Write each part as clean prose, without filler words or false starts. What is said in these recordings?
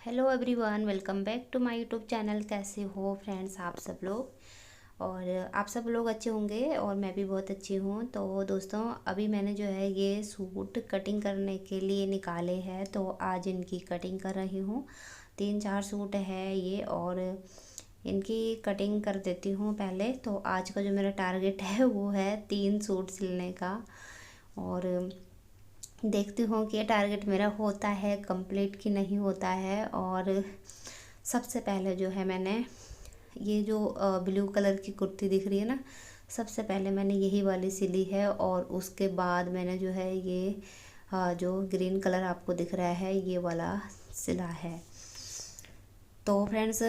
Hello everyone, welcome back to my YouTube channel. कैसे हो friends आप सब लोग। और आप सब लोग अच्छे होंगे और मैं भी बहुत अच्छी हूँ। तो दोस्तों, अभी मैंने जो है ये सूट कटिंग करने के लिए निकाले हैं, तो आज इनकी कटिंग कर रही हूँ। 3-4 सूट है ये और इनकी कटिंग कर देती हूँ पहले। तो आज का जो मेरा टारगेट है वो है 3 सूट सिलने का, और देखती हूँ कि ये टारगेट मेरा होता है कंप्लीट कि नहीं होता है। और सबसे पहले जो है मैंने ये जो ब्लू कलर की कुर्ती दिख रही है ना, सबसे पहले मैंने यही वाली सिली है। और उसके बाद मैंने जो है ये जो ग्रीन कलर आपको दिख रहा है ये वाला सिला है। तो फ्रेंड्स,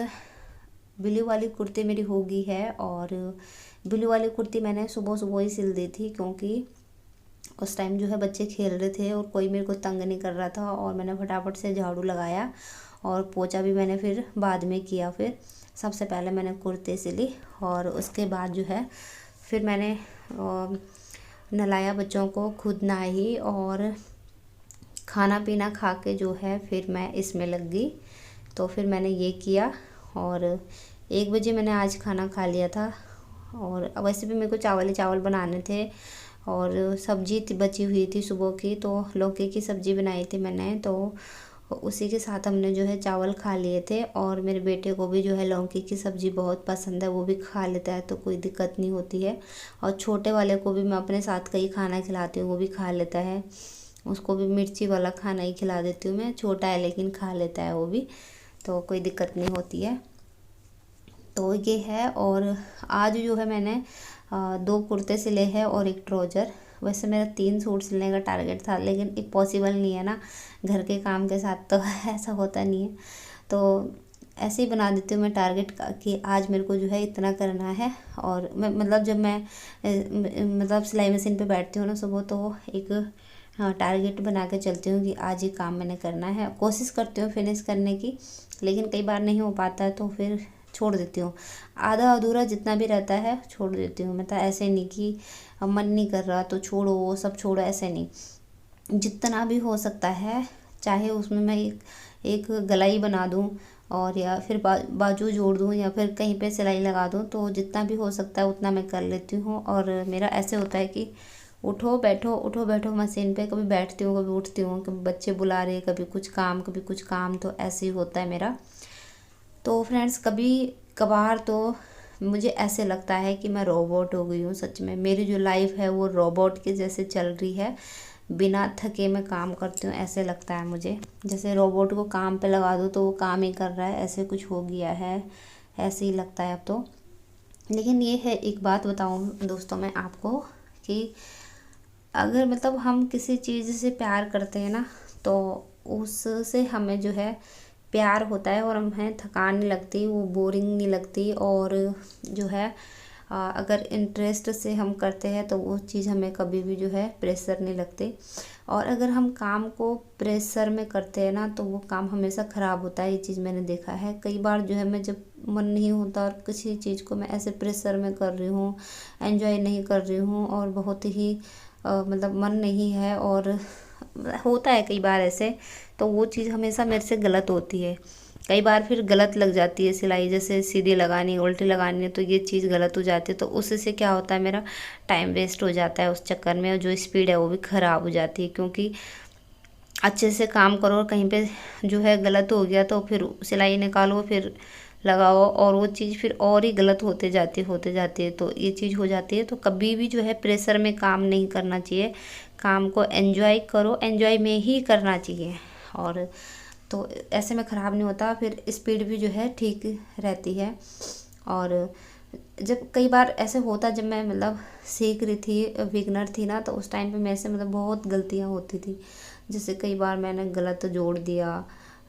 ब्लू वाली कुर्ती मेरी हो गई है। और ब्लू वाली कुर्ती मैंने सुबह सुबह ही सिल दी थी, क्योंकि उस टाइम जो है बच्चे खेल रहे थे और कोई मेरे को तंग नहीं कर रहा था। और मैंने फटाफट से झाड़ू लगाया और पोछा भी मैंने फिर बाद में किया। फिर सबसे पहले मैंने कुर्ती सिली और उसके बाद जो है फिर मैंने नहलाया बच्चों को, खुद नहाई और खाना पीना खा के जो है फिर मैं इसमें लग गई। तो फिर मैंने ये किया और 1 बजे मैंने आज खाना खा लिया था। और वैसे भी मेरे को चावल ही चावल बनाने थे और सब्जी बची हुई थी सुबह की, तो लौकी की सब्ज़ी बनाई थी मैंने। तो उसी के साथ हमने जो है चावल खा लिए थे। और मेरे बेटे को भी जो है लौकी की सब्ज़ी बहुत पसंद है, वो भी खा लेता है, तो कोई दिक्कत नहीं होती है। और छोटे वाले को भी मैं अपने साथ का ही खाना खिलाती हूँ, वो भी खा लेता है। उसको भी मिर्ची वाला खाना ही खिला देती हूँ मैं। छोटा है लेकिन खा लेता है वो भी, तो कोई दिक्कत नहीं होती है। तो ये है। और आज जो है मैंने 2 कुर्ते सिले हैं और 1 ट्राउज़र। वैसे मेरा 3 सूट सिलने का टारगेट था, लेकिन ये पॉसिबल नहीं है ना, घर के काम के साथ तो ऐसा होता नहीं है। तो ऐसे ही बना देती हूँ मैं टारगेट का कि आज मेरे को जो है इतना करना है। और मैं मतलब जब मैं मतलब सिलाई मशीन पे बैठती हूँ ना सुबह, तो एक टारगेट बना के चलती हूँ कि आज ये काम मैंने करना है। कोशिश करती हूँ फिनिश करने की, लेकिन कई बार नहीं हो पाता है तो फिर छोड़ देती हूँ। आधा अधूरा जितना भी रहता है छोड़ देती हूँ। मतलब ऐसे नहीं कि मन नहीं कर रहा तो छोड़ो, वो सब छोड़ो, ऐसे नहीं। जितना भी हो सकता है, चाहे उसमें मैं एक गलाई बना दूँ और या फिर बाजू जोड़ दूँ या फिर कहीं पे सिलाई लगा दूँ, तो जितना भी हो सकता है उतना मैं कर लेती हूँ। और मेरा ऐसे होता है कि उठो बैठो मशीन पे, कभी बैठती हूँ कभी उठती हूँ, कभी बच्चे बुला रहे, कभी कुछ काम, तो ऐसे ही होता है मेरा। तो फ्रेंड्स, कभी कभार तो मुझे ऐसे लगता है कि मैं रोबोट हो गई हूँ। सच में मेरी जो लाइफ है वो रोबोट के जैसे चल रही है, बिना थके मैं काम करती हूँ, ऐसे लगता है मुझे। जैसे रोबोट को काम पे लगा दो तो वो काम ही कर रहा है, ऐसे कुछ हो गया है, ऐसे ही लगता है अब तो। लेकिन ये है, एक बात बताऊँ दोस्तों मैं आपको, कि अगर मतलब हम किसी चीज़ से प्यार करते हैं ना, तो उससे हमें जो है प्यार होता है और हमें थकान नहीं लगती, वो बोरिंग नहीं लगती। और जो है अगर इंटरेस्ट से हम करते हैं तो वो चीज़ हमें कभी भी जो है प्रेशर नहीं लगती। और अगर हम काम को प्रेशर में करते हैं ना, तो वो काम हमेशा ख़राब होता है। ये चीज़ मैंने देखा है कई बार। जो है मैं जब मन नहीं होता और किसी चीज़ को मैं ऐसे प्रेशर में कर रही हूँ, एंजॉय नहीं कर रही हूँ और बहुत ही मतलब मन नहीं है, और होता है कई बार ऐसे, तो वो चीज़ हमेशा मेरे से गलत होती है। कई बार फिर गलत लग जाती है सिलाई, जैसे सीधी लगानी उल्टी लगानी है, तो ये चीज़ गलत हो जाती है। तो उससे क्या होता है, मेरा टाइम वेस्ट हो जाता है उस चक्कर में, और जो स्पीड है वो भी ख़राब हो जाती है। क्योंकि अच्छे से काम करो और कहीं पे जो है गलत हो गया तो फिर सिलाई निकालो, फिर लगाओ, और वो चीज़ फिर और ही गलत होते जाती है, तो ये चीज़ हो जाती है। तो कभी भी जो है प्रेशर में काम नहीं करना चाहिए। काम को एंजॉय करो, एंजॉय में ही करना चाहिए। और तो ऐसे में ख़राब नहीं होता, फिर स्पीड भी जो है ठीक रहती है। और जब कई बार ऐसे होता, जब मैं मतलब सीख रही थी, बिगनर थी ना, तो उस टाइम पे मेरे से मतलब बहुत गलतियाँ होती थी। जैसे कई बार मैंने गलत जोड़ दिया,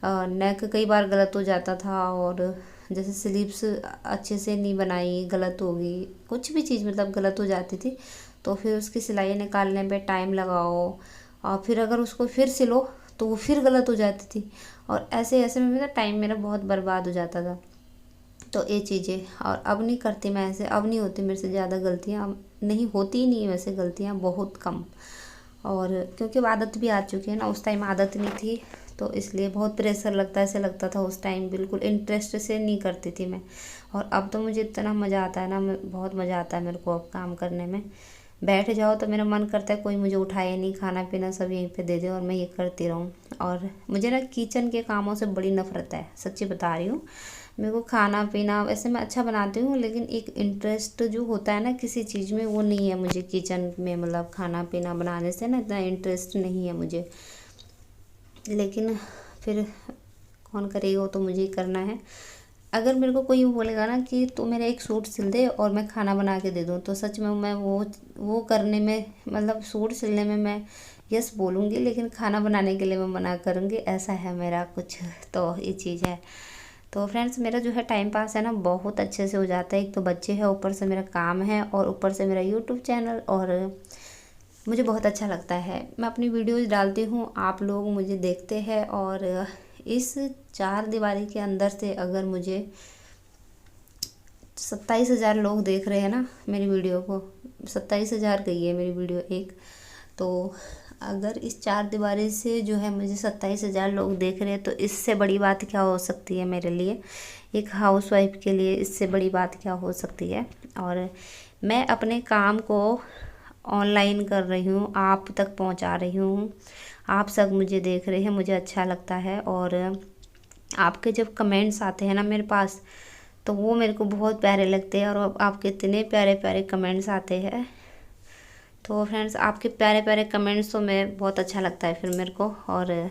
नेक कई बार गलत हो जाता था, और जैसे स्लीव्स अच्छे से नहीं बनाई, गलत हो गई, कुछ भी चीज़ मतलब गलत हो जाती थी। तो फिर उसकी सिलाई निकालने पे टाइम लगाओ, और फिर अगर उसको फिर सिलो तो वो फिर गलत हो जाती थी, और ऐसे ऐसे में मेरा टाइम मेरा बहुत बर्बाद हो जाता था। तो ये चीज़ें, और अब नहीं करती मैं ऐसे, अब नहीं होती मेरे से ज़्यादा गलतियाँ, अब नहीं होती ही नहीं है वैसे, गलतियाँ बहुत कम। और क्योंकि अब आदत भी आ चुकी है ना, उस टाइम आदत नहीं थी, तो इसलिए बहुत प्रेशर लगता है, ऐसे लगता था उस टाइम, बिल्कुल इंटरेस्ट से नहीं करती थी मैं। और अब तो मुझे इतना मज़ा आता है ना, बहुत मज़ा आता है मेरे को अब काम करने में। बैठ जाओ तो मेरा मन करता है कोई मुझे उठाए नहीं, खाना पीना सब यहीं पे दे दे और मैं ये करती रहूँ। और मुझे ना किचन के कामों से बड़ी नफ़रत है, सच्ची बता रही हूँ। मेरे को खाना पीना वैसे मैं अच्छा बनाती हूँ, लेकिन एक इंटरेस्ट जो होता है ना किसी चीज़ में, वो नहीं है मुझे किचन में। मतलब खाना पीना बनाने से ना इतना इंटरेस्ट नहीं है मुझे, लेकिन फिर कौन करेगा, वो तो मुझे ही करना है। अगर मेरे को कोई बोलेगा ना कि तू मेरा एक सूट सिल दे और मैं खाना बना के दे दूँ, तो सच में मैं वो करने में, मतलब सूट सिलने में मैं यस बोलूँगी, लेकिन खाना बनाने के लिए मैं मना करूँगी। ऐसा है मेरा कुछ, तो ये चीज़ है। तो फ्रेंड्स मेरा जो है टाइम पास है ना बहुत अच्छे से हो जाता है। एक तो बच्चे हैं, ऊपर से मेरा काम है, और ऊपर से मेरा यूट्यूब चैनल, और मुझे बहुत अच्छा लगता है। मैं अपनी वीडियोज़ डालती हूँ, आप लोग मुझे देखते हैं, और इस 4 दीवारी के अंदर से अगर मुझे 27,000 लोग देख रहे हैं ना मेरी वीडियो को, 27,000 गई है मेरी वीडियो एक, तो अगर इस 4 दीवारी से जो है मुझे 27,000 लोग देख रहे हैं, तो इससे बड़ी बात क्या हो सकती है मेरे लिए, एक हाउसवाइफ के लिए इससे बड़ी बात क्या हो सकती है। और मैं अपने काम को ऑनलाइन कर रही हूँ, आप तक पहुँचा रही हूँ, आप सब मुझे देख रहे हैं, मुझे अच्छा लगता है। और आपके जब कमेंट्स आते हैं ना मेरे पास, तो वो मेरे को बहुत प्यारे लगते हैं, और आपके इतने प्यारे प्यारे कमेंट्स आते हैं। तो फ्रेंड्स आपके प्यारे प्यारे कमेंट्स तो मैं बहुत अच्छा लगता है फिर मेरे को। और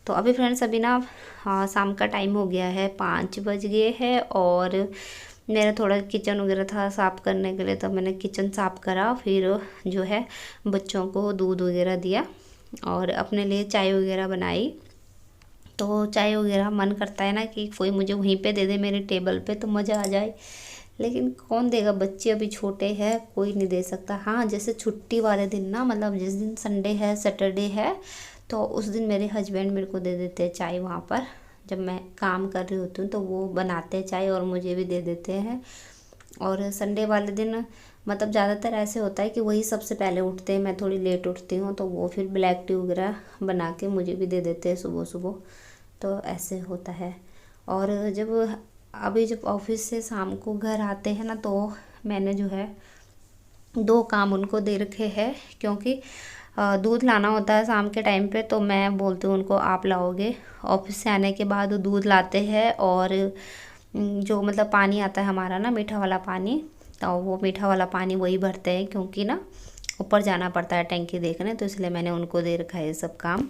तो अभी फ्रेंड्स अभी ना शाम का टाइम हो गया है, 5 बज गए हैं, और मेरा थोड़ा किचन वगैरह था साफ़ करने के लिए, तो मैंने किचन साफ़ करा, फिर जो है बच्चों को दूध वगैरह दिया, और अपने लिए चाय वगैरह बनाई। तो चाय वगैरह मन करता है ना कि कोई मुझे वहीं पे दे दे मेरे टेबल पे, तो मज़ा आ जाए, लेकिन कौन देगा, बच्चे अभी छोटे हैं, कोई नहीं दे सकता। हाँ जैसे छुट्टी वाले दिन ना, मतलब जिस दिन संडे है, सैटरडे है, तो उस दिन मेरे हस्बैंड मेरे को दे देते हैं चाय। वहाँ पर जब मैं काम कर रही होती हूँ तो वो बनाते हैं चाय और मुझे भी दे देते हैं। और संडे वाले दिन मतलब ज़्यादातर ऐसे होता है कि वही सबसे पहले उठते हैं, मैं थोड़ी लेट उठती हूँ, तो वो फिर ब्लैक टी वगैरह बना के मुझे भी दे देते हैं सुबह सुबह, तो ऐसे होता है। और जब ऑफिस से शाम को घर आते हैं ना, तो मैंने जो है 2 काम उनको दे रखे हैं, क्योंकि दूध लाना होता है शाम के टाइम पे, तो मैं बोलती हूँ उनको आप लाओगे। ऑफिस से आने के बाद वो दूध लाते हैं, और जो मतलब पानी आता है हमारा ना मीठा वाला पानी, तो वो मीठा वाला पानी वही भरते हैं, क्योंकि ना ऊपर जाना पड़ता है टंकी देखने, तो इसलिए मैंने उनको दे रखा है ये सब काम।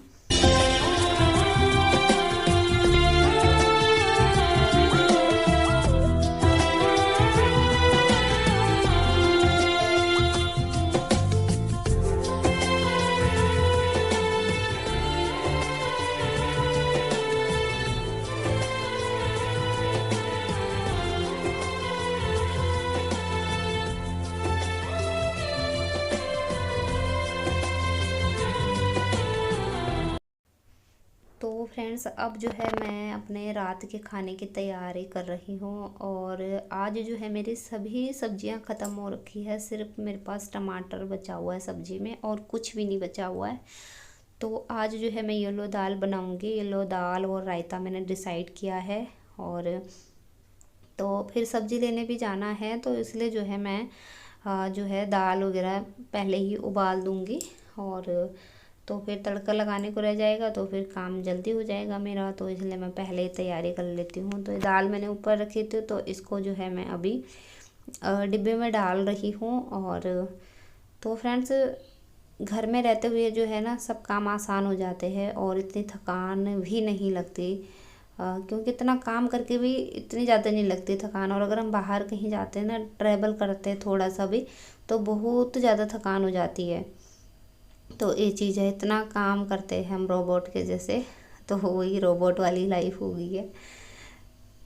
तो फ्रेंड्स अब जो है मैं अपने रात के खाने की तैयारी कर रही हूँ, और आज जो है मेरी सभी सब्जियां ख़त्म हो रखी है, सिर्फ मेरे पास टमाटर बचा हुआ है सब्जी में, और कुछ भी नहीं बचा हुआ है। तो आज जो है मैं येलो दाल बनाऊँगी, येलो दाल और रायता मैंने डिसाइड किया है। और तो फिर सब्ज़ी लेने भी जाना है, तो इसलिए जो है मैं जो है दाल वगैरह पहले ही उबाल दूँगी, और तो फिर तड़का लगाने को रह जाएगा, तो फिर काम जल्दी हो जाएगा मेरा, तो इसलिए मैं पहले ही तैयारी कर लेती हूँ। तो दाल मैंने ऊपर रखी थी, तो इसको जो है मैं अभी डिब्बे में डाल रही हूँ। और तो फ्रेंड्स घर में रहते हुए जो है ना सब काम आसान हो जाते हैं, और इतनी थकान भी नहीं लगती, क्योंकि इतना काम करके भी इतनी ज़्यादा नहीं लगती थकान। और अगर हम बाहर कहीं जाते हैं ना, ट्रैवल करते हैं थोड़ा सा भी, तो बहुत ज़्यादा थकान हो जाती है। तो ये चीज़ है, इतना काम करते हैं हम रोबोट के जैसे, तो वही रोबोट वाली लाइफ हो गई है।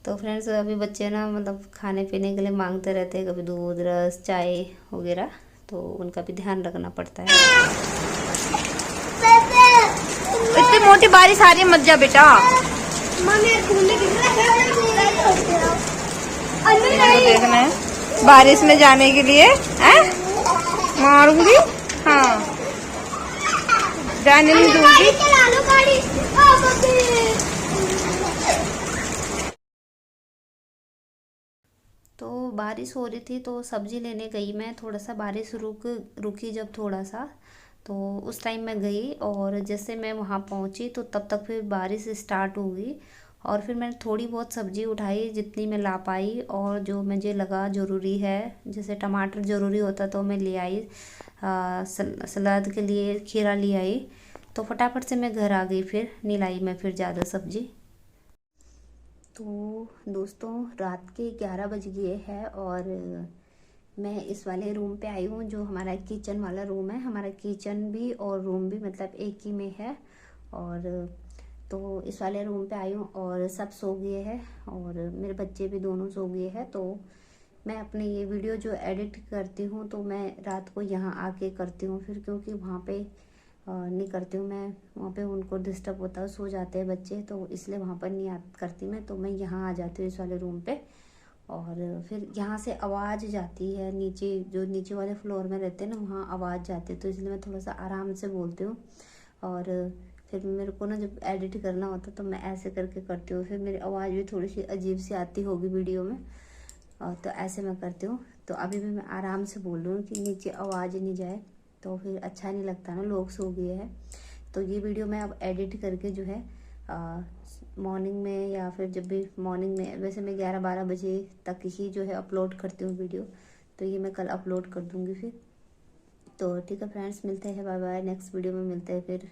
तो फ्रेंड्स अभी बच्चे ना मतलब खाने पीने के लिए मांगते रहते हैं, कभी दूध, रस, चाय वगैरह, तो उनका भी ध्यान रखना पड़ता है। इतनी मोटी बारिश आ रही है, मत जा बेटा। देखना है बारिश में जाने के लिए, मारूंगी। हाँ जाने नहीं दूंगी। चला लो गाड़ी। तो बारिश हो रही थी तो सब्जी लेने गई मैं, थोड़ा सा बारिश रुकी जब थोड़ा सा, तो उस टाइम मैं गई और जैसे मैं वहाँ पहुँची तो तब तक फिर बारिश स्टार्ट हो गई। और फिर मैंने थोड़ी बहुत सब्ज़ी उठाई जितनी मैं ला पाई, और जो मुझे लगा ज़रूरी है, जैसे टमाटर ज़रूरी होता तो मैं ले आई, सलाद के लिए खीरा ले आई। तो फटाफट से मैं घर आ गई, फिर नहीं लाई मैं फिर ज़्यादा सब्ज़ी। तो दोस्तों रात के 11 बज गए हैं और मैं इस वाले रूम पे आई हूँ जो हमारा किचन वाला रूम है। हमारा किचन भी और रूम भी मतलब एक ही में है। और तो इस वाले रूम पे आई हूँ और सब सो गए हैं और मेरे बच्चे भी दोनों सो गए हैं। तो मैं अपने ये वीडियो जो एडिट करती हूँ तो मैं रात को यहाँ आके करती हूँ फिर, क्योंकि वहाँ पे नहीं करती हूँ मैं, वहाँ पे उनको डिस्टर्ब होता है, सो जाते हैं बच्चे, तो इसलिए वहाँ पर नहीं करती मैं। तो मैं यहाँ आ जाती हूँ इस वाले रूम पे, और फिर यहाँ से आवाज़ जाती है नीचे, जो नीचे वाले फ्लोर में रहते हैं ना वहाँ आवाज़ जाती है, तो इसलिए मैं थोड़ा सा आराम से बोलती हूँ। और फिर मेरे को ना जब एडिट करना होता तो मैं ऐसे करके करती हूँ, फिर मेरी आवाज़ भी थोड़ी सी अजीब सी आती होगी वीडियो में, और तो ऐसे मैं करती हूँ। तो अभी भी मैं आराम से बोल रही हूँ कि नीचे आवाज़ नहीं जाए, तो फिर अच्छा नहीं लगता ना, लोग सो गए हैं। तो ये वीडियो मैं अब एडिट करके जो है मॉर्निंग में, या फिर जब भी मॉर्निंग में, वैसे मैं 11-12 बजे तक ही जो है अपलोड करती हूँ वीडियो, तो ये मैं कल अपलोड कर दूँगी फिर। तो ठीक है फ्रेंड्स, मिलते हैं, बाय बाय, नेक्स्ट वीडियो में मिलते हैं फिर।